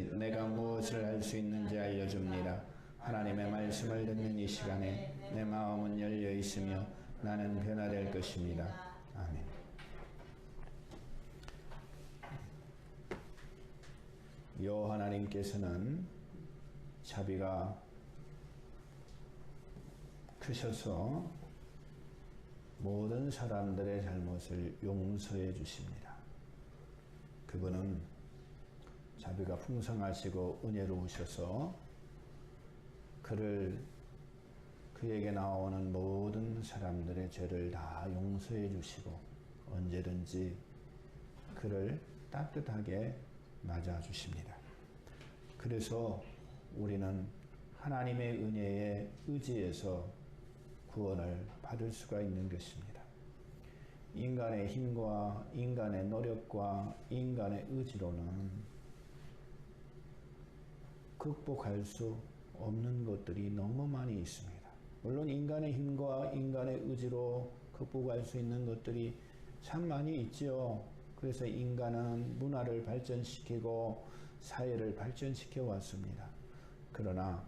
내가 무엇을 할 수 있는지 알려줍니다. 하나님의 말씀을 듣는 이 시간에 내 마음은 열려 있으며 나는 변화될 것입니다. 아멘. 여 하나님께서는 자비가 크셔서 모든 사람들의 잘못을 용서해 주십니다. 그분은 자비가 풍성하시고 은혜로우셔서 그에게 나오는 모든 사람들의 죄를 다 용서해 주시고 언제든지 그를 따뜻하게 맞아 주십니다. 그래서 우리는 하나님의 은혜에 의지해서 구원을 받을 수가 있는 것입니다. 인간의 힘과 인간의 노력과 인간의 의지로는 극복할 수 없는 것들이 너무 많이 있습니다. 물론 인간의 힘과 인간의 의지로 극복할 수 있는 것들이 참 많이 있죠. 그래서 인간은 문화를 발전시키고 사회를 발전시켜 왔습니다. 그러나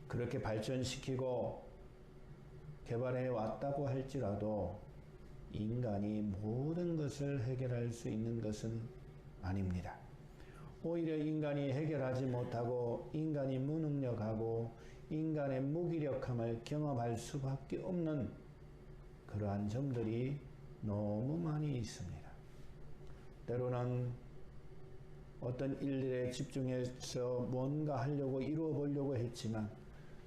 그렇게 발전시키고 개발해 왔다고 할지라도 인간이 모든 것을 해결할 수 있는 것은 아닙니다. 오히려 인간이 해결하지 못하고 인간이 무능력하고 인간의 무기력함을 경험할 수밖에 없는 그러한 점들이 너무 많이 있습니다. 때로는 어떤 일일에 집중해서 뭔가 하려고 이루어 보려고 했지만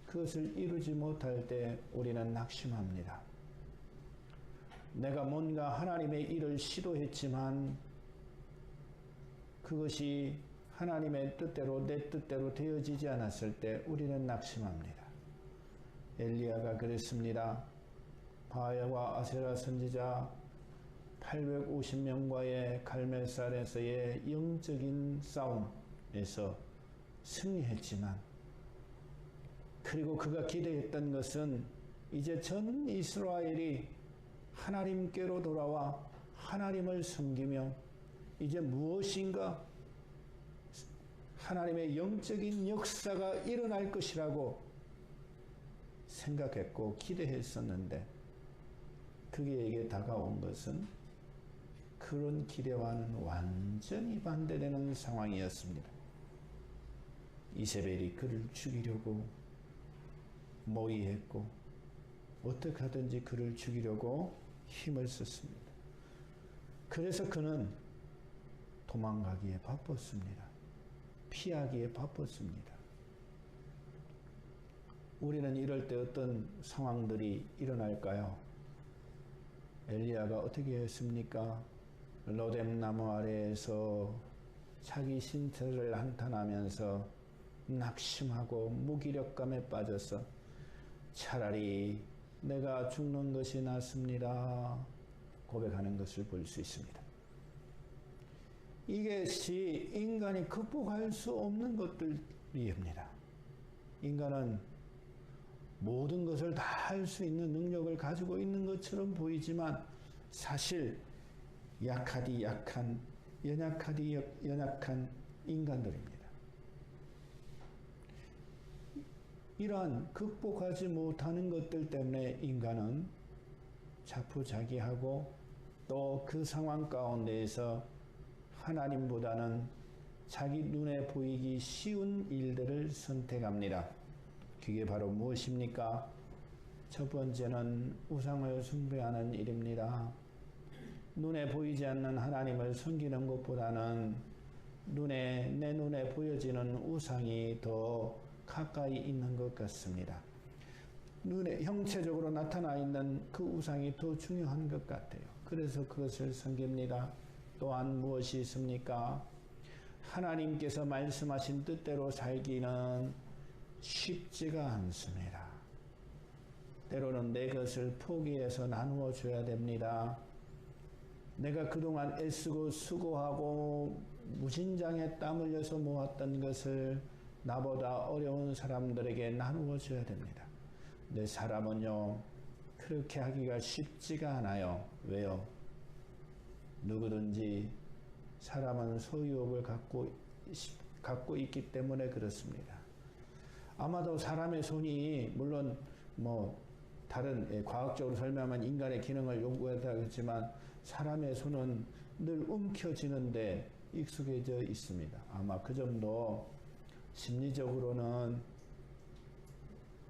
그것을 이루지 못할 때 우리는 낙심합니다. 내가 뭔가 하나님의 일을 시도했지만 그것이 하나님의 뜻대로 내 뜻대로 되어지지 않았을 때 우리는 낙심합니다. 엘리야가 그랬습니다. 바알과 아세라 선지자 850명과의 갈멜산에서의 영적인 싸움에서 승리했지만 그리고 그가 기대했던 것은 이제 전 이스라엘이 하나님께로 돌아와 하나님을 섬기며 이제 무엇인가 하나님의 영적인 역사가 일어날 것이라고 생각했고 기대했었는데 그에게 다가온 것은 그런 기대와는 완전히 반대되는 상황이었습니다. 이세벨이 그를 죽이려고 모의했고 어떻게 하든지 그를 죽이려고 힘을 썼습니다. 그래서 그는 도망가기에 바빴습니다. 피하기에 바빴습니다. 우리는 이럴 때 어떤 상황들이 일어날까요? 엘리야가 어떻게 했습니까? 로뎀 나무 아래에서 자기 신체를 한탄하면서 낙심하고 무기력감에 빠져서 차라리 내가 죽는 것이 낫습니다. 고백하는 것을 볼 수 있습니다. 이것이 인간이 극복할 수 없는 것들입니다. 인간은 모든 것을 다 할 수 있는 능력을 가지고 있는 것처럼 보이지만 사실 약하디 약한, 연약하디 연약한 인간들입니다. 이러한 극복하지 못하는 것들 때문에 인간은 자포자기하고 또 그 상황 가운데에서 하나님보다는 자기 눈에 보이기 쉬운 일들을 선택합니다. 그게 바로 무엇입니까? 첫 번째는 우상을 숭배하는 일입니다. 눈에 보이지 않는 하나님을 섬기는 것보다는 내 눈에 보여지는 우상이 더 가까이 있는 것 같습니다. 눈에 형체적으로 나타나 있는 그 우상이 더 중요한 것 같아요. 그래서 그것을 섬깁니다. 또한 무엇이 있습니까? 하나님께서 말씀하신 뜻대로 살기는 쉽지가 않습니다. 때로는 내 것을 포기해서 나누어 줘야 됩니다. 내가 그동안 애쓰고 수고하고 무진장에 땀 흘려서 모았던 것을 나보다 어려운 사람들에게 나누어 줘야 됩니다. 근데 사람은요, 그렇게 하기가 쉽지가 않아요. 왜요? 누구든지 사람은 소유욕을 갖고 갖고 있기 때문에 그렇습니다. 아마도 사람의 손이 물론 뭐 다른 과학적으로 설명하면 인간의 기능을 요구하겠지만 사람의 손은 늘 움켜쥐는데 익숙해져 있습니다. 아마 그 정도 심리적으로는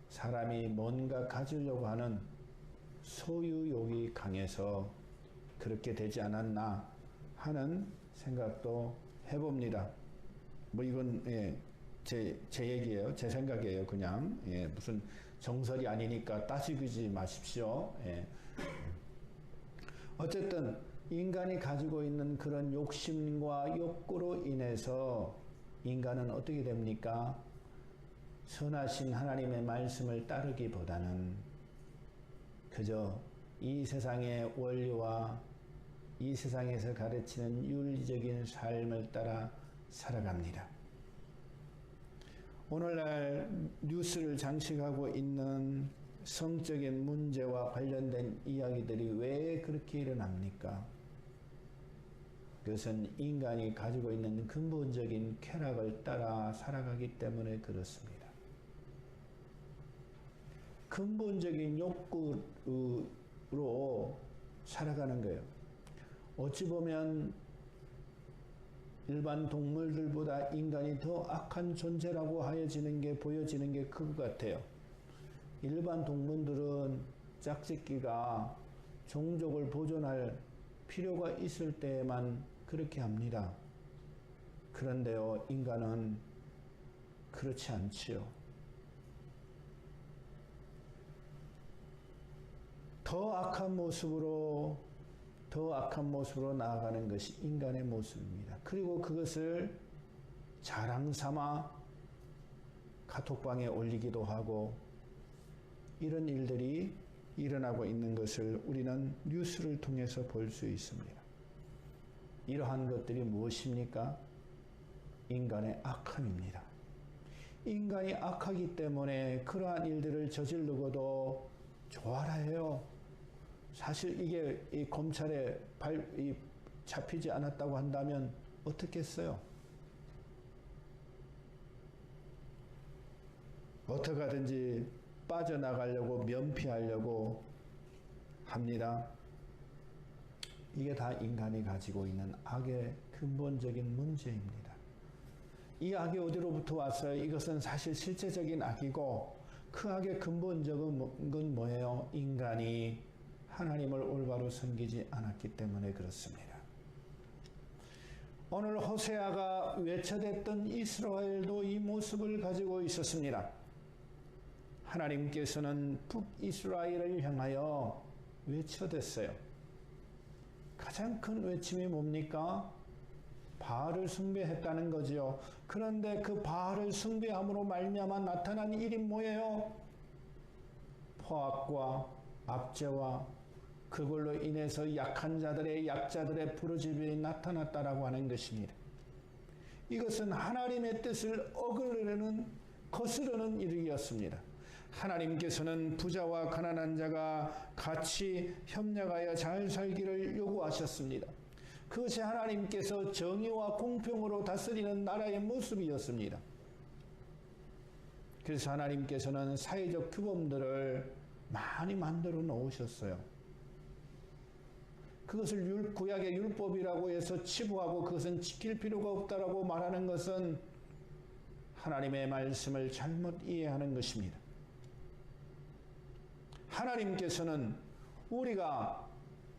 사람이 뭔가 가지려고 하는 소유욕이 강해서 그렇게 되지 않았나 하는 생각도 해봅니다. 뭐 이건 제 얘기예요. 제 생각이에요. 그냥 무슨 정설이 아니니까 따지지 마십시오. 어쨌든 인간이 가지고 있는 그런 욕심과 욕구로 인해서 인간은 어떻게 됩니까? 선하신 하나님의 말씀을 따르기보다는 그저 이 세상의 원리와 이 세상에서 가르치는 윤리적인 삶을 따라 살아갑니다. 오늘날 뉴스를 장식하고 있는 성적인 문제와 관련된 이야기들이 왜 그렇게 일어납니까? 그것은 인간이 가지고 있는 근본적인 쾌락을 따라 살아가기 때문에 그렇습니다. 근본적인 욕구로 살아가는 거예요. 어찌 보면 일반 동물들보다 인간이 더 악한 존재라고 보여지는 게 그 같아요. 일반 동물들은 짝짓기가 종족을 보존할 필요가 있을 때에만 그렇게 합니다. 그런데요, 인간은 그렇지 않지요. 더 악한 모습으로 나아가는 것이 인간의 모습입니다. 그리고 그것을 자랑 삼아 카톡방에 올리기도 하고 이런 일들이 일어나고 있는 것을 우리는 뉴스를 통해서 볼 수 있습니다. 이러한 것들이 무엇입니까? 인간의 악함입니다. 인간이 악하기 때문에 그러한 일들을 저지르고도 좋아라 해요. 사실 이게 이 검찰에 잡히지 않았다고 한다면 어떻겠어요? 어떻게 하든지 빠져나가려고 면피하려고 합니다. 이게 다 인간이 가지고 있는 악의 근본적인 문제입니다. 이 악이 어디로부터 왔어요? 이것은 사실 실제적인 악이고 그 악의 근본적인 건 뭐예요? 인간이 하나님을 올바로 섬기지 않았기 때문에 그렇습니다. 오늘 호세아가 외쳐댔던 이스라엘도 이 모습을 가지고 있었습니다. 하나님께서는 북이스라엘을 향하여 외쳐댔어요. 가장 큰 외침이 뭡니까? 바알을 숭배했다는 거지요. 그런데 그 바알을 숭배함으로 말미암아 나타난 일이 뭐예요? 포악과 압제와 그걸로 인해서 약자들의 부르짖음이 나타났다라고 하는 것입니다. 이것은 하나님의 뜻을 거스르는 일이었습니다. 하나님께서는 부자와 가난한 자가 같이 협력하여 잘 살기를 요구하셨습니다. 그것이 하나님께서 정의와 공평으로 다스리는 나라의 모습이었습니다. 그래서 하나님께서는 사회적 규범들을 많이 만들어 놓으셨어요. 그것을 구약의 율법이라고 해서 치부하고 그것은 지킬 필요가 없다라고 말하는 것은 하나님의 말씀을 잘못 이해하는 것입니다. 하나님께서는 우리가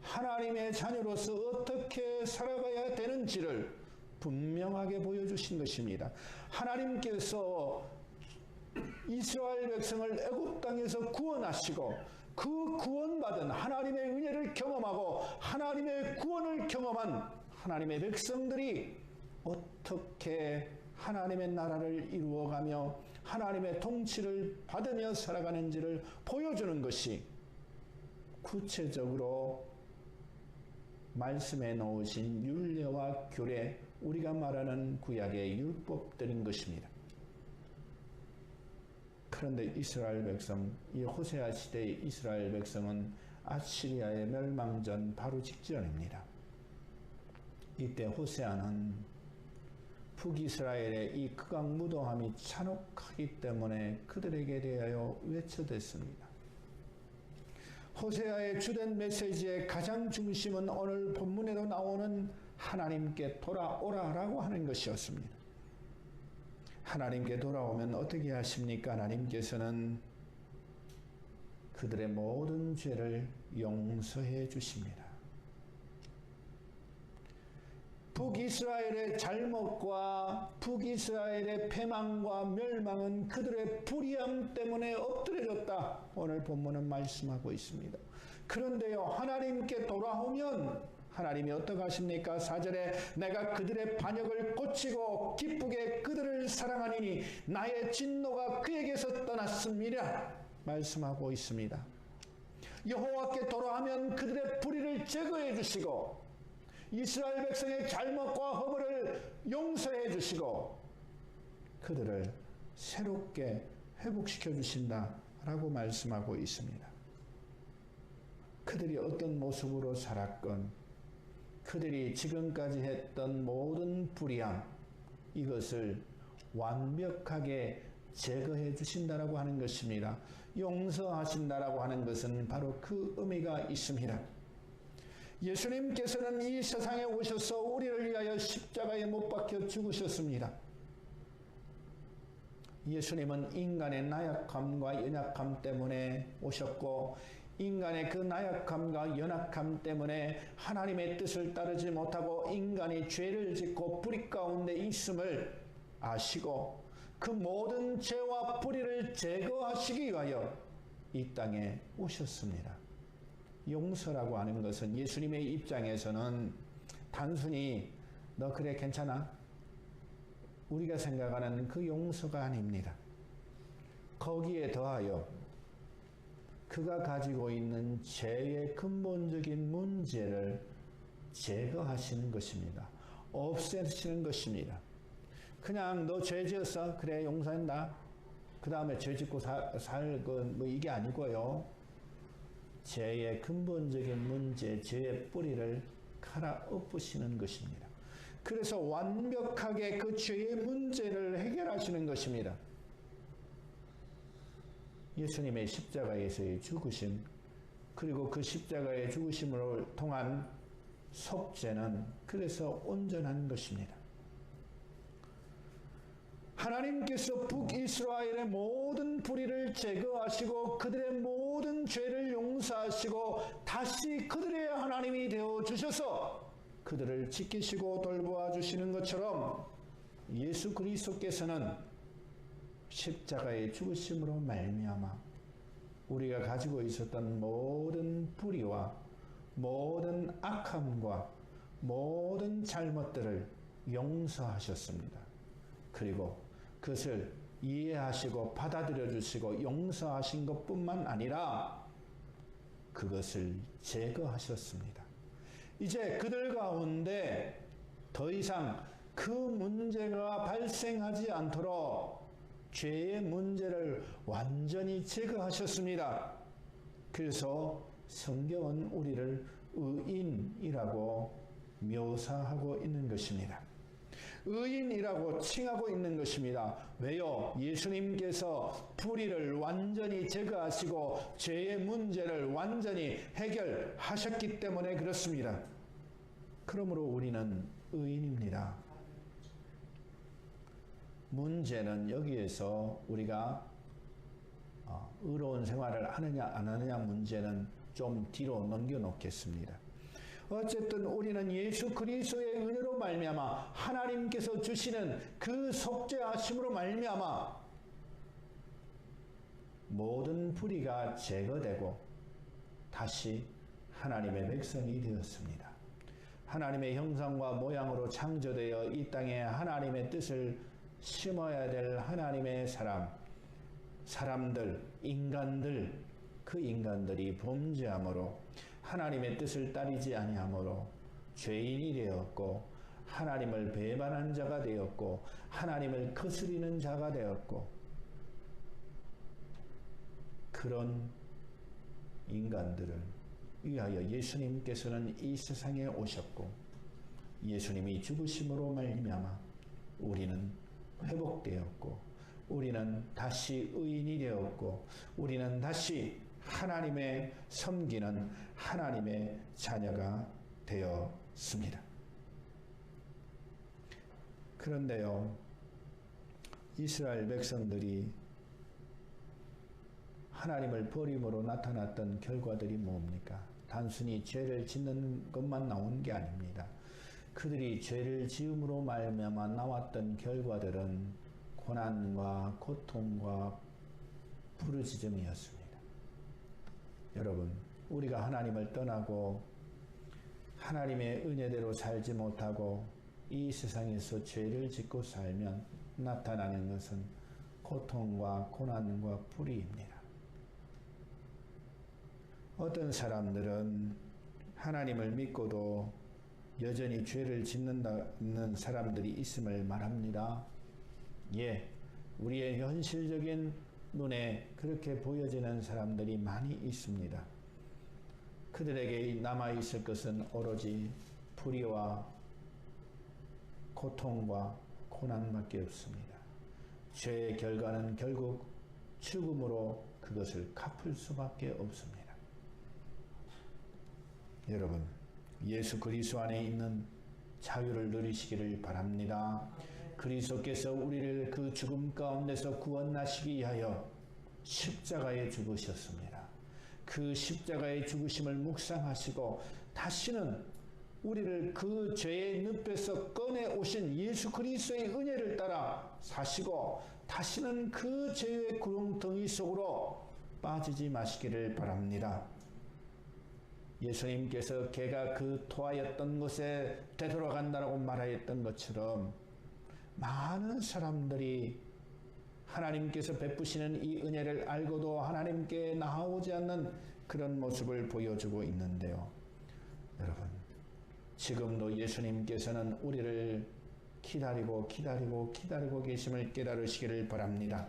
하나님의 자녀로서 어떻게 살아가야 되는지를 분명하게 보여주신 것입니다. 하나님께서 이스라엘 백성을 애굽 땅에서 구원하시고 그 구원받은 하나님의 은혜를 경험하고 하나님의 구원을 경험한 하나님의 백성들이 어떻게 하나님의 나라를 이루어가며 하나님의 통치를 받으며 살아가는지를 보여주는 것이 구체적으로 말씀에 놓으신 율례와 규례, 우리가 말하는 구약의 율법들인 것입니다. 그런데 이스라엘 백성, 이 호세아 시대의 이스라엘 백성은 아시리아의 멸망전 바로 직전입니다. 이때 호세아는 북이스라엘의 이 극악무도함이 잔혹하기 때문에 그들에게 대하여 외쳐댔습니다. 호세아의 주된 메시지의 가장 중심은 오늘 본문에도 나오는 하나님께 돌아오라라고 하는 것이었습니다. 하나님께 돌아오면 어떻게 하십니까? 하나님께서는 그들의 모든 죄를 용서해 주십니다. 북이스라엘의 잘못과 북이스라엘의 패망과 멸망은 그들의 불의함 때문에 엎드려졌다. 오늘 본문은 말씀하고 있습니다. 그런데요, 하나님께 돌아오면 하나님이 어떻게 하십니까? 4절에 내가 그들의 반역을 고치고 기쁘게 그들을 사랑하니니 나의 진노가 그에게서 떠났습니다. 말씀하고 있습니다. 여호와께 돌아오면 그들의 불의를 제거해 주시고 이스라엘 백성의 잘못과 허물을 용서해 주시고 그들을 새롭게 회복시켜 주신다라고 말씀하고 있습니다. 그들이 어떤 모습으로 살았건 그들이 지금까지 했던 모든 불의함 이것을 완벽하게 제거해 주신다라고 하는 것입니다. 용서하신다라고 하는 것은 바로 그 의미가 있습니다. 예수님께서는 이 세상에 오셔서 우리를 위하여 십자가에 못 박혀 죽으셨습니다. 예수님은 인간의 나약함과 연약함 때문에 오셨고 인간의 그 나약함과 연약함 때문에 하나님의 뜻을 따르지 못하고 인간이 죄를 짓고 불의 가운데 있음을 아시고 그 모든 죄와 불의를 제거하시기 위하여 이 땅에 오셨습니다. 용서라고 하는 것은 예수님의 입장에서는 단순히 너 그래 괜찮아? 우리가 생각하는 그 용서가 아닙니다. 거기에 더하여 그가 가지고 있는 죄의 근본적인 문제를 제거하시는 것입니다. 없애시는 것입니다. 그냥 너 죄 지었어? 그래 용서한다. 그 다음에 죄 짓고 살고 이게 아니고요. 죄의 근본적인 문제, 죄의 뿌리를 갈아엎으시는 것입니다. 그래서 완벽하게 그 죄의 문제를 해결하시는 것입니다. 예수님의 십자가에서의 죽으심, 그리고 그 십자가의 죽으심으로 통한 속죄는 그래서 온전한 것입니다. 하나님께서 북이스라엘의 모든 불의를 제거하시고 그들의 모든 죄를 용서하시고 다시 그들의 하나님이 되어주셔서 그들을 지키시고 돌보아 주시는 것처럼 예수 그리스도께서는 십자가의 죽으심으로 말미암아 우리가 가지고 있었던 모든 불의와 모든 악함과 모든 잘못들을 용서하셨습니다. 그리고 그것을 이해하시고 받아들여 주시고 용서하신 것뿐만 아니라 그것을 제거하셨습니다. 이제 그들 가운데 더 이상 그 문제가 발생하지 않도록 죄의 문제를 완전히 제거하셨습니다. 그래서 성경은 우리를 의인이라고 묘사하고 있는 것입니다. 의인이라고 칭하고 있는 것입니다. 왜요? 예수님께서 불의를 완전히 제거하시고 죄의 문제를 완전히 해결하셨기 때문에 그렇습니다. 그러므로 우리는 의인입니다. 문제는 여기에서 우리가 의로운 생활을 하느냐 안 하느냐 문제는 좀 뒤로 넘겨놓겠습니다. 어쨌든 우리는 예수 그리스도의 은혜로 말미암아 하나님께서 주시는 그 속죄하심으로 말미암아 모든 불의가 제거되고 다시 하나님의 백성이 되었습니다. 하나님의 형상과 모양으로 창조되어 이 땅에 하나님의 뜻을 심어야 될 하나님의 사람들, 인간들, 그 인간들이 범죄함으로 하나님의 뜻을 따르지 아니함으로 죄인이 되었고 하나님을 배반한 자가 되었고 하나님을 거스리는 자가 되었고 그런 인간들을 위하여 예수님께서는 이 세상에 오셨고 예수님이 죽으심으로 말미암아 우리는 회복되었고, 우리는 다시 의인이 되었고, 우리는 다시 하나님의 섬기는 하나님의 자녀가 되었습니다. 그런데요, 이스라엘 백성들이 하나님을 버림으로 나타났던 결과들이 뭡니까? 단순히 죄를 짓는 것만 나온 게 아닙니다. 그들이 죄를 지음으로 말미암아 나왔던 결과들은 고난과 고통과 부르짖음이었습니다. 여러분, 우리가 하나님을 떠나고 하나님의 은혜대로 살지 못하고 이 세상에서 죄를 짓고 살면 나타나는 것은 고통과 고난과 불의입니다. 어떤 사람들은 하나님을 믿고도 여전히 죄를 짓는다는 사람들이 있음을 말합니다. 예, 우리의 현실적인 눈에 그렇게 보여지는 사람들이 많이 있습니다. 그들에게 남아있을 것은 오로지 불의와 고통과 고난밖에 없습니다. 죄의 결과는 결국 죽음으로 그것을 갚을 수밖에 없습니다. 여러분, 예수 그리스도 안에 있는 자유를 누리시기를 바랍니다. 그리스도께서 우리를 그 죽음 가운데서 구원하시기 위하여 십자가에 죽으셨습니다. 그 십자가의 죽으심을 묵상하시고 다시는 우리를 그 죄의 늪에서 꺼내 오신 예수 그리스도의 은혜를 따라 사시고 다시는 그 죄의 구렁텅이 속으로 빠지지 마시기를 바랍니다. 예수님께서 개가 그 토하였던 곳에 되돌아간다라고 말하였던 것처럼 많은 사람들이 하나님께서 베푸시는 이 은혜를 알고도 하나님께 나아오지 않는 그런 모습을 보여주고 있는데요. 여러분, 지금도 예수님께서는 우리를 기다리고 계심을 깨달으시기를 바랍니다.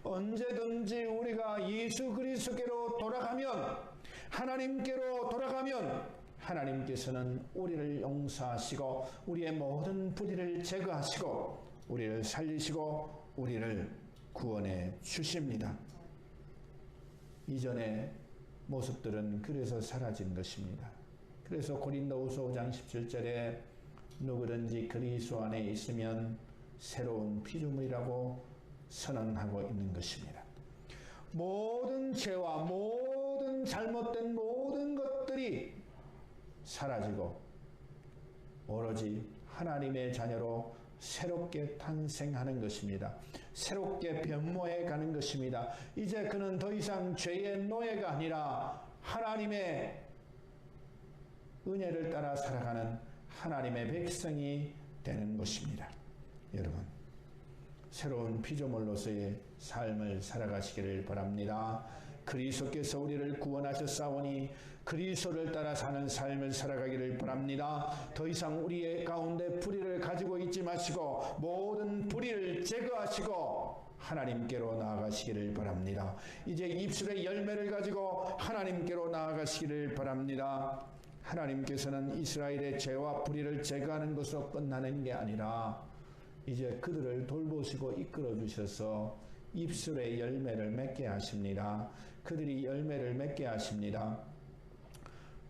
언제든지 우리가 예수 그리스도께로 돌아가면, 하나님께로 돌아가면 하나님께서는 우리를 용서하시고 우리의 모든 불의를 제거하시고 우리를 살리시고 우리를 구원해 주십니다. 이전의 모습들은 그래서 사라진 것입니다. 그래서 고린도후서 5장 17절에 누구든지 그리스도 안에 있으면 새로운 피조물이라고 선언하고 있는 것입니다. 모든 죄와 모든 잘못된 모든 것들이 사라지고 오로지 하나님의 자녀로 새롭게 탄생하는 것입니다. 새롭게 변모해 가는 것입니다. 이제 그는 더 이상 죄의 노예가 아니라 하나님의 은혜를 따라 살아가는 하나님의 백성이 되는 것입니다. 여러분, 새로운 피조물로서의 삶을 살아가시기를 바랍니다. 그리스도께서 우리를 구원하셨사오니 그리스도를 따라 사는 삶을 살아가기를 바랍니다. 더 이상 우리의 가운데 불의를 가지고 있지 마시고 모든 불의를 제거하시고 하나님께로 나아가시기를 바랍니다. 이제 입술의 열매를 가지고 하나님께로 나아가시기를 바랍니다. 하나님께서는 이스라엘의 죄와 불의를 제거하는 것으로 끝나는 게 아니라 이제 그들을 돌보시고 이끌어 주셔서 입술의 열매를 맺게 하십니다. 그들이 열매를 맺게 하십니다.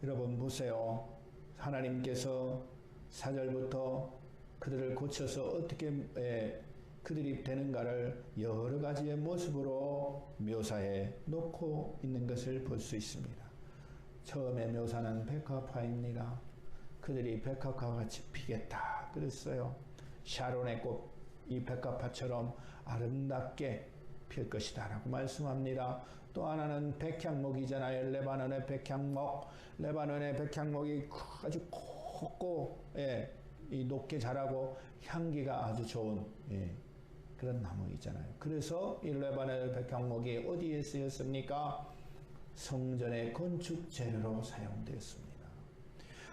여러분 보세요. 하나님께서 4절부터 그들을 고쳐서 어떻게 그들이 되는가를 여러 가지의 모습으로 묘사해 놓고 있는 것을 볼 수 있습니다. 처음에 묘사는 백합화입니다. 그들이 백합화와 같이 피겠다 그랬어요. 샤론의 꽃, 이 백합화처럼 아름답게 필 것이다 라고 말씀합니다. 또 하나는 백향목이잖아요. 레바논의 백향목. 레바논의 백향목이 아주 곱고 이 높게 자라고 향기가 아주 좋은 그런 나무이잖아요. 그래서 이 레바논의 백향목이 어디에 쓰였습니까? 성전의 건축 재료로 사용되었습니다.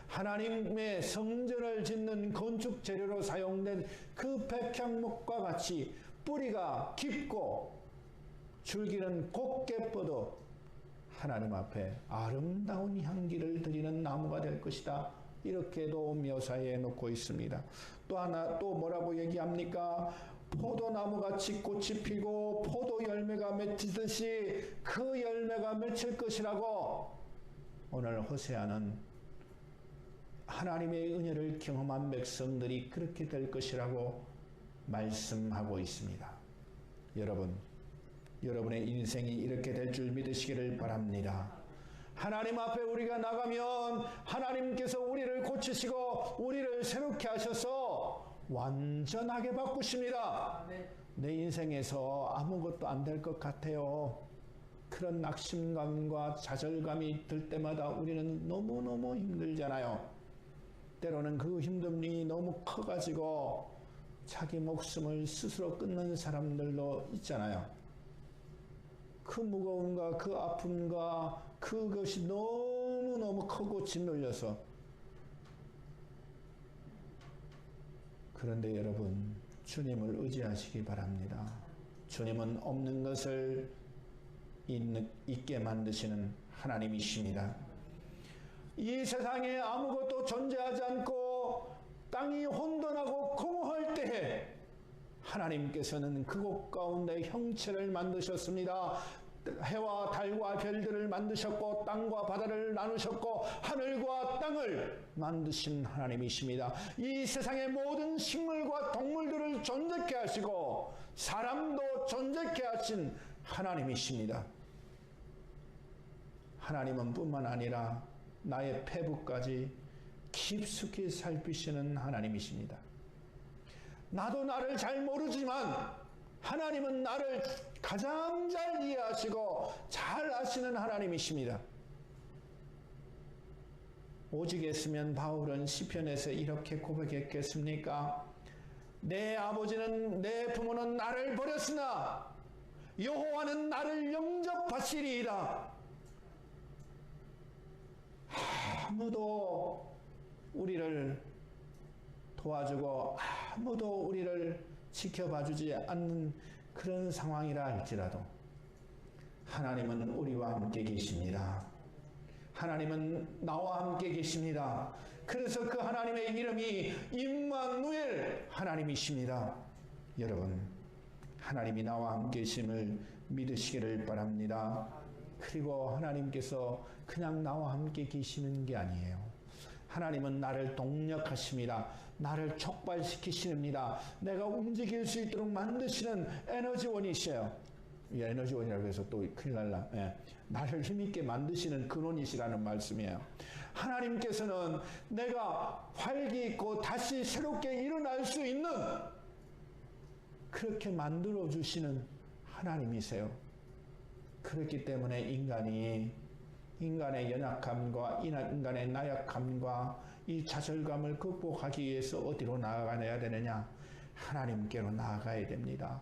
하나님의 성전을 짓는 건축 재료로 사용된 그 백향목과 같이 뿌리가 깊고 줄기는 곱게 뻗어 하나님 앞에 아름다운 향기를 드리는 나무가 될 것이다 이렇게도 묘사해 놓고 있습니다. 또 하나 또 뭐라고 얘기합니까? 포도나무같이 꽃이 피고 포도 열매가 맺히듯이 그 열매가 맺힐 것이라고 오늘 호세아는 하나님의 은혜를 경험한 백성들이 그렇게 될 것이라고 말씀하고 있습니다. 여러분, 여러분의 인생이 이렇게 될 줄 믿으시기를 바랍니다. 하나님 앞에 우리가 나가면 하나님께서 우리를 고치시고 우리를 새롭게 하셔서 완전하게 바꾸십니다. 내 인생에서 아무것도 안 될 것 같아요. 그런 낙심감과 좌절감이 들 때마다 우리는 너무너무 힘들잖아요. 때로는 그 힘듦이 너무 커가지고 자기 목숨을 스스로 끊는 사람들도 있잖아요. 그 무거움과 그 아픔과 그것이 너무너무 크고 짓눌려서. 그런데 여러분, 주님을 의지하시기 바랍니다. 주님은 없는 것을 있게 만드시는 하나님이십니다. 이 세상에 아무것도 존재하지 않고 땅이 혼돈하고 공허할 때에 하나님께서는 그곳 가운데 형체를 만드셨습니다. 해와 달과 별들을 만드셨고 땅과 바다를 나누셨고 하늘과 땅을 만드신 하나님이십니다. 이 세상의 모든 식물과 동물들을 존재케 하시고 사람도 존재케 하신 하나님이십니다. 하나님은 뿐만 아니라 나의 폐부까지 깊숙이 살피시는 하나님이십니다. 나도 나를 잘 모르지만 하나님은 나를 가장 잘 이해하시고 잘 아시는 하나님이십니다. 오직 했으면 바울은 시편에서 이렇게 고백했겠습니까? 내 아버지는 내 부모는 나를 버렸으나 여호와는 나를 영접하시리이다. 아무도 우리를 도와주고 아무도 우리를 지켜봐주지 않는 그런 상황이라 할지라도 하나님은 우리와 함께 계십니다. 하나님은 나와 함께 계십니다. 그래서 그 하나님의 이름이 임마누엘 하나님이십니다. 여러분, 하나님이 나와 함께 계심을 믿으시기를 바랍니다. 그리고 하나님께서 그냥 나와 함께 계시는 게 아니에요. 하나님은 나를 동력하십니다. 나를 촉발시키십니다. 내가 움직일 수 있도록 만드시는 에너지원이셔요. 이 에너지원이라고 해서 또 큰일 날라. 예. 나를 힘있게 만드시는 근원이시라는 말씀이에요. 하나님께서는 내가 활기 있고 다시 새롭게 일어날 수 있는 그렇게 만들어주시는 하나님이세요. 그렇기 때문에 인간의 연약함과 인간의 나약함과 이 좌절감을 극복하기 위해서 어디로 나아가야 되느냐? 하나님께로 나아가야 됩니다.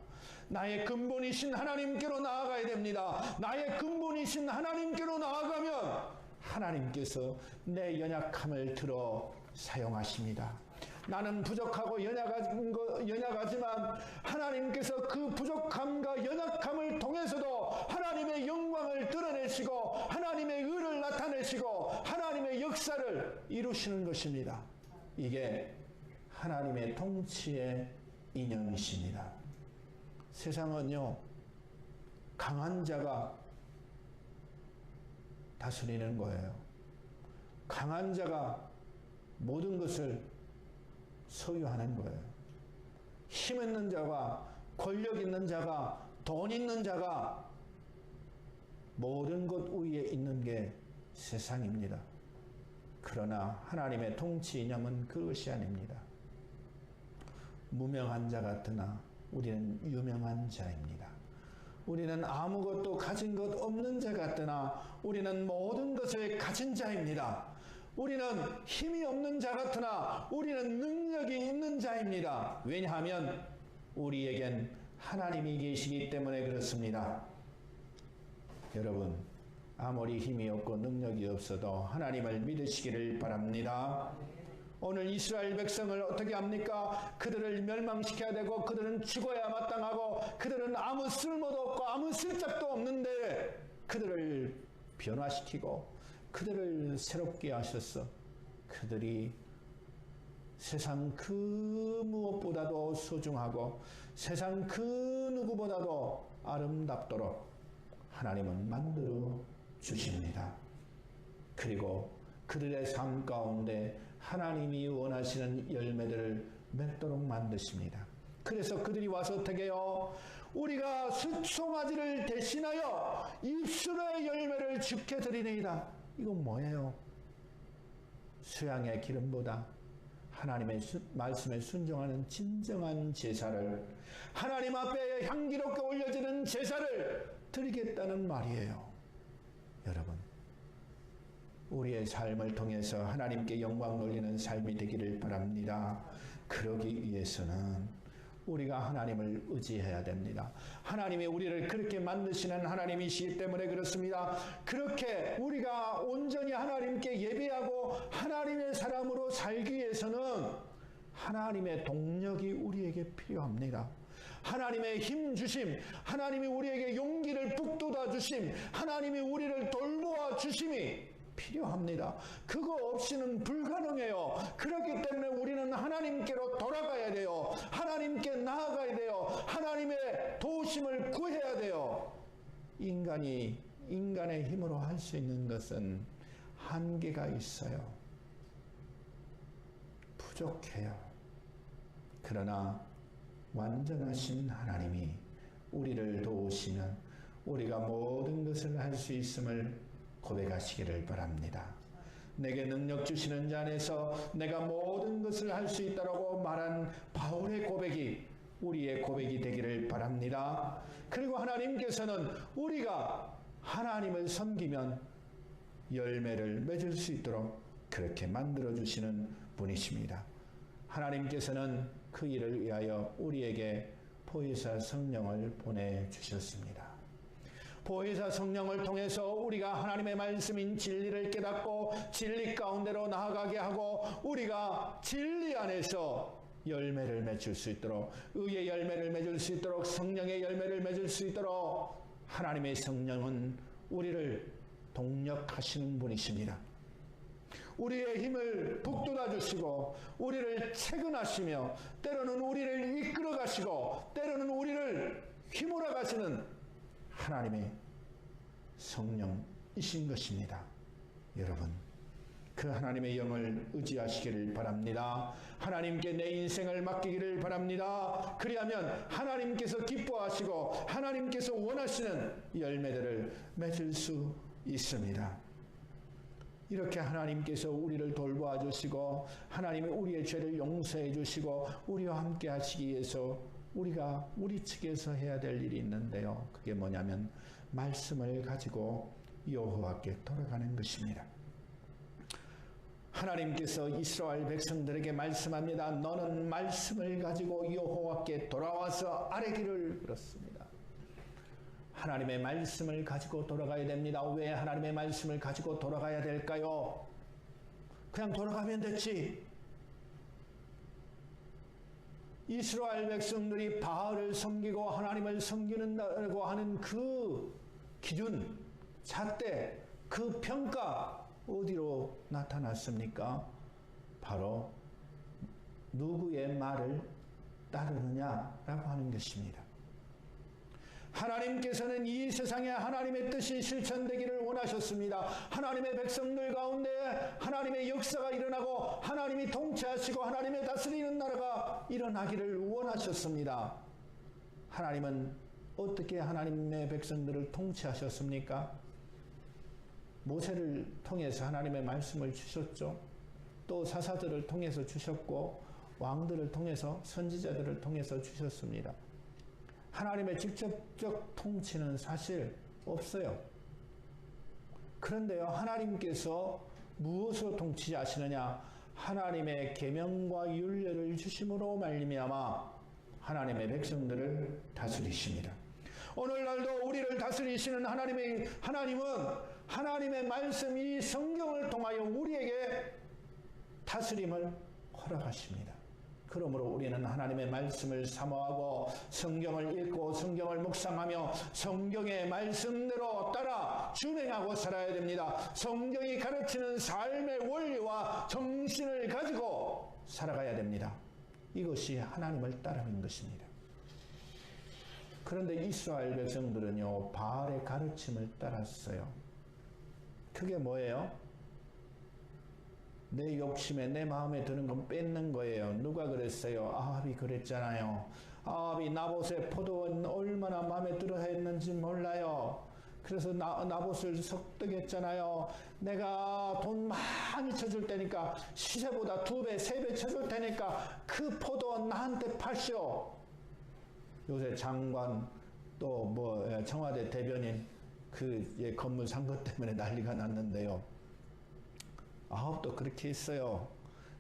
나의 근본이신 하나님께로 나아가야 됩니다. 나의 근본이신 하나님께로 나아가면 하나님께서 내 연약함을 들어 사용하십니다. 나는 부족하고 연약하지만 하나님께서 그 부족함과 연약함을 통해서도 하나님의 영광을 드러내시고 하나님의 의를 나타내시고 하나님의 역사를 이루시는 것입니다. 이게 하나님의 통치의 인형이십니다. 세상은요, 강한 자가 다스리는 거예요. 강한 자가 모든 것을 소유하는 거예요. 힘 있는 자가, 권력 있는 자가, 돈 있는 자가 모든 것 위에 있는 게 세상입니다. 그러나 하나님의 통치 이념은 그것이 아닙니다. 무명한 자 같으나 우리는 유명한 자입니다. 우리는 아무것도 가진 것 없는 자 같으나 우리는 모든 것을 가진 자입니다. 우리는 힘이 없는 자 같으나 우리는 능력이 있는 자입니다. 왜냐하면 우리에겐 하나님이 계시기 때문에 그렇습니다. 여러분, 아무리 힘이 없고 능력이 없어도 하나님을 믿으시기를 바랍니다. 오늘 이스라엘 백성을 어떻게 합니까? 그들을 멸망시켜야 되고 그들은 죽어야 마땅하고 그들은 아무 쓸모도 없고 아무 쓸짝도 없는데 그들을 변화시키고 그들을 새롭게 하셔서 그들이 세상 그 무엇보다도 소중하고 세상 그 누구보다도 아름답도록 하나님은 만들어 주십니다. 그리고 그들의 삶 가운데 하나님이 원하시는 열매들을 맺도록 만드십니다. 그래서 그들이 와서 어떻게 해요? 우리가 숫송아지를 대신하여 입술의 열매를 주께 드리네이다. 이건 뭐예요? 수양의 기름보다 하나님의 말씀에 순종하는 진정한 제사를, 하나님 앞에 향기롭게 올려지는 제사를 드리겠다는 말이에요. 여러분, 우리의 삶을 통해서 하나님께 영광 돌리는 삶이 되기를 바랍니다. 그러기 위해서는 우리가 하나님을 의지해야 됩니다. 하나님이 우리를 그렇게 만드시는 하나님이시기 때문에 그렇습니다. 그렇게 우리가 온전히 하나님께 예배하고 하나님의 사람으로 살기 위해서는 하나님의 동력이 우리에게 필요합니다. 하나님의 힘 주심, 하나님이 우리에게 용기를 북돋아 주심, 하나님이 우리를 돌보아 주심이 필요합니다. 그거 없이는 불가능해요. 그렇기 때문에 우리는 하나님께로 돌아가야 돼요. 하나님께 나아가야 돼요. 하나님의 도우심을 구해야 돼요. 인간이 인간의 힘으로 할 수 있는 것은 한계가 있어요. 부족해요. 그러나 완전하신 하나님이 우리를 도우시면 우리가 모든 것을 할 수 있음을 고백하시기를 바랍니다. 내게 능력 주시는 자 안에서 내가 모든 것을 할 수 있다고 말한 바울의 고백이 우리의 고백이 되기를 바랍니다. 그리고 하나님께서는 우리가 하나님을 섬기면 열매를 맺을 수 있도록 그렇게 만들어 주시는 분이십니다. 하나님께서는 그 일을 위하여 우리에게 보혜사 성령을 보내주셨습니다. 보혜사 성령을 통해서 우리가 하나님의 말씀인 진리를 깨닫고 진리 가운데로 나아가게 하고 우리가 진리 안에서 열매를 맺을 수 있도록, 의의 열매를 맺을 수 있도록, 성령의 열매를 맺을 수 있도록 하나님의 성령은 우리를 동력하시는 분이십니다. 우리의 힘을 북돋아 주시고 우리를 채근하시며 때로는 우리를 이끌어 가시고 때로는 우리를 휘몰아 가시는 하나님의 성령이신 것입니다. 여러분, 그 하나님의 영을 의지하시기를 바랍니다. 하나님께 내 인생을 맡기기를 바랍니다. 그리하면 하나님께서 기뻐하시고 하나님께서 원하시는 열매들을 맺을 수 있습니다. 이렇게 하나님께서 우리를 돌보아 주시고 하나님이 우리의 죄를 용서해 주시고 우리와 함께 하시기 위해서 우리가 우리 측에서 해야 될 일이 있는데요. 그게 뭐냐면 말씀을 가지고 여호와께 돌아가는 것입니다. 하나님께서 이스라엘 백성들에게 말씀합니다. 너는 말씀을 가지고 여호와께 돌아와서 아뢰기를 그렇습니다. 하나님의 말씀을 가지고 돌아가야 됩니다. 왜 하나님의 말씀을 가지고 돌아가야 될까요? 그냥 돌아가면 됐지. 이스라엘 백성들이 바알을 섬기고 하나님을 섬기는다고 하는 그 기준, 잣대, 그 평가 어디로 나타났습니까? 바로 누구의 말을 따르느냐라고 하는 것입니다. 하나님께서는 이 세상에 하나님의 뜻이 실천되기를 원하셨습니다. 하나님의 백성들 가운데 하나님의 역사가 일어나고 하나님이 통치하시고 하나님의 다스리는 나라가 일어나기를 원하셨습니다. 하나님은 어떻게 하나님의 백성들을 통치하셨습니까? 모세를 통해서 하나님의 말씀을 주셨죠. 또 사사들을 통해서 주셨고 왕들을 통해서 선지자들을 통해서 주셨습니다. 하나님의 직접적 통치는 사실 없어요. 그런데요, 하나님께서 무엇으로 통치하시느냐? 하나님의 계명과 율례를 주심으로 말미암아 하나님의 백성들을 다스리십니다. 오늘날도 우리를 다스리시는 하나님은 하나님의 말씀, 이 성경을 통하여 우리에게 다스림을 허락하십니다. 그러므로 우리는 하나님의 말씀을 사모하고 성경을 읽고 성경을 묵상하며 성경의 말씀대로 따라 준행하고 살아야 됩니다. 성경이 가르치는 삶의 원리와 정신을 가지고 살아가야 됩니다. 이것이 하나님을 따르는 것입니다. 그런데 이스라엘 백성들은요, 바알의 가르침을 따랐어요. 그게 뭐예요? 내 욕심에 내 마음에 드는 건 뺏는 거예요. 누가 그랬어요? 아합이 그랬잖아요. 아합이 나봇의 포도원 얼마나 마음에 들어 했는지 몰라요. 그래서 나봇을 설득했잖아요. 내가 돈 많이 쳐줄 테니까, 시세보다 2배, 3배 쳐줄 테니까 그 포도원 나한테 파시오. 요새 장관 또 청와대 대변인 그 건물 산 것 때문에 난리가 났는데요. 아합도 그렇게 했어요.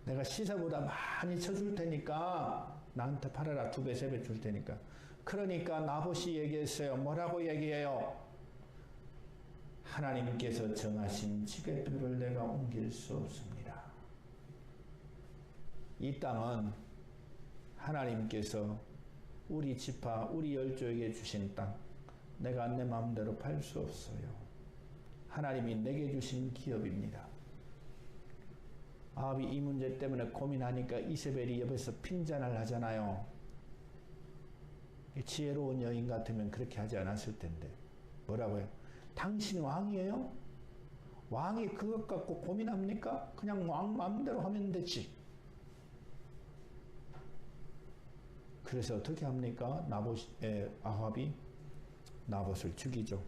내가 시세보다 많이 쳐줄 테니까 나한테 팔아라. 2배, 3배 줄 테니까. 그러니까 나봇이 얘기했어요. 뭐라고 얘기해요? 하나님께서 정하신 지게들을 내가 옮길 수 없습니다. 이 땅은 하나님께서 우리 지파, 우리 열조에게 주신 땅, 내가 내 마음대로 팔 수 없어요. 하나님이 내게 주신 기업입니다. 아합이 이 문제 때문에 고민하니까 이세벨이 옆에서 핀잔을 하잖아요. 지혜로운 여인 같으면 그렇게 하지 않았을 텐데. 뭐라고요? 당신이 왕이에요? 왕이 그것 갖고 고민합니까? 그냥 왕 마음대로 하면 되지. 그래서 어떻게 합니까? 아합이 나봇을 죽이죠.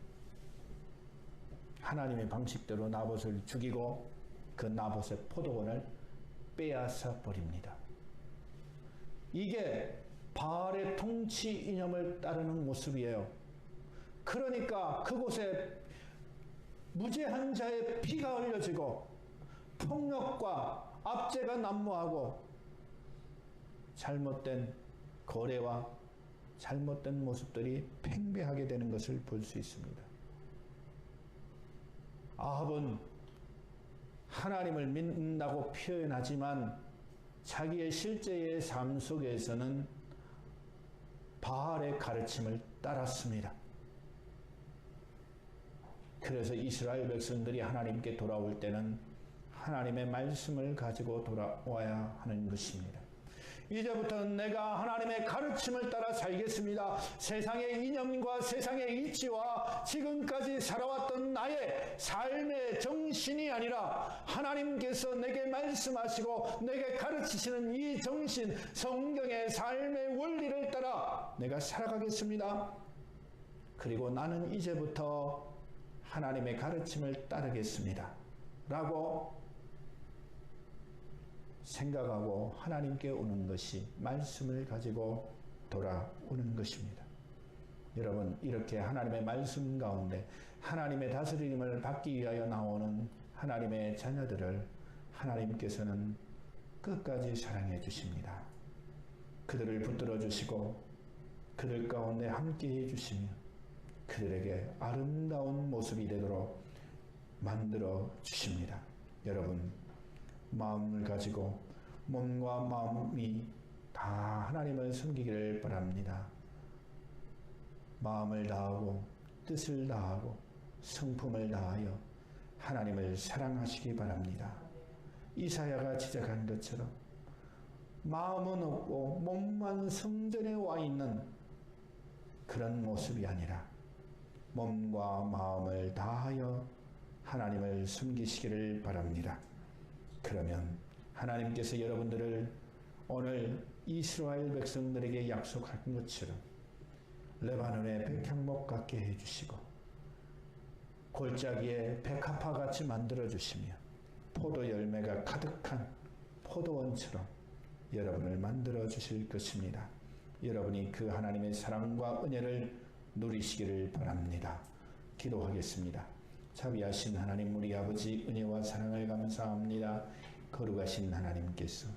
하나님의 방식대로 나봇을 죽이고 그 나봇의 포도원을 빼앗아 버립니다. 이게 바알의 통치 이념을 따르는 모습이에요. 그러니까 그곳에 무죄한 자의 피가 흘려지고 폭력과 압제가 난무하고 잘못된 거래와 잘못된 모습들이 팽배하게 되는 것을 볼 수 있습니다. 아합은 하나님을 믿는다고 표현하지만 자기의 실제의 삶 속에서는 바알의 가르침을 따랐습니다. 그래서 이스라엘 백성들이 하나님께 돌아올 때는 하나님의 말씀을 가지고 돌아와야 하는 것입니다. 이제부터는 내가 하나님의 가르침을 따라 살겠습니다. 세상의 이념과 세상의 이치와 지금까지 살아왔던 나의 삶의 정신이 아니라 하나님께서 내게 말씀하시고 내게 가르치시는 이 정신, 성경의 삶의 원리를 따라 내가 살아가겠습니다. 그리고 나는 이제부터 하나님의 가르침을 따르겠습니다. 라고 생각하고 하나님께 오는 것이 말씀을 가지고 돌아오는 것입니다. 여러분, 이렇게 하나님의 말씀 가운데 하나님의 다스림을 받기 위하여 나오는 하나님의 자녀들을 하나님께서는 끝까지 사랑해 주십니다. 그들을 붙들어 주시고 그들 가운데 함께해 주시며 그들에게 아름다운 모습이 되도록 만들어 주십니다. 여러분, 마음을 가지고 몸과 마음이 다 하나님을 섬기기를 바랍니다. 마음을 다하고 뜻을 다하고 성품을 다하여 하나님을 사랑하시기 바랍니다. 이사야가 지적한 것처럼 마음은 없고 몸만 성전에 와 있는 그런 모습이 아니라 몸과 마음을 다하여 하나님을 섬기시기를 바랍니다. 그러면 하나님께서 여러분들을 오늘 이스라엘 백성들에게 약속한 것처럼 레바논의 백향목 같게 해주시고 골짜기에 백합화같이 만들어주시며 포도 열매가 가득한 포도원처럼 여러분을 만들어 주실 것입니다. 여러분이 그 하나님의 사랑과 은혜를 누리시기를 바랍니다. 기도하겠습니다. 자비하신 하나님, 우리 아버지, 은혜와 사랑을 감사합니다. 거룩하신 하나님께서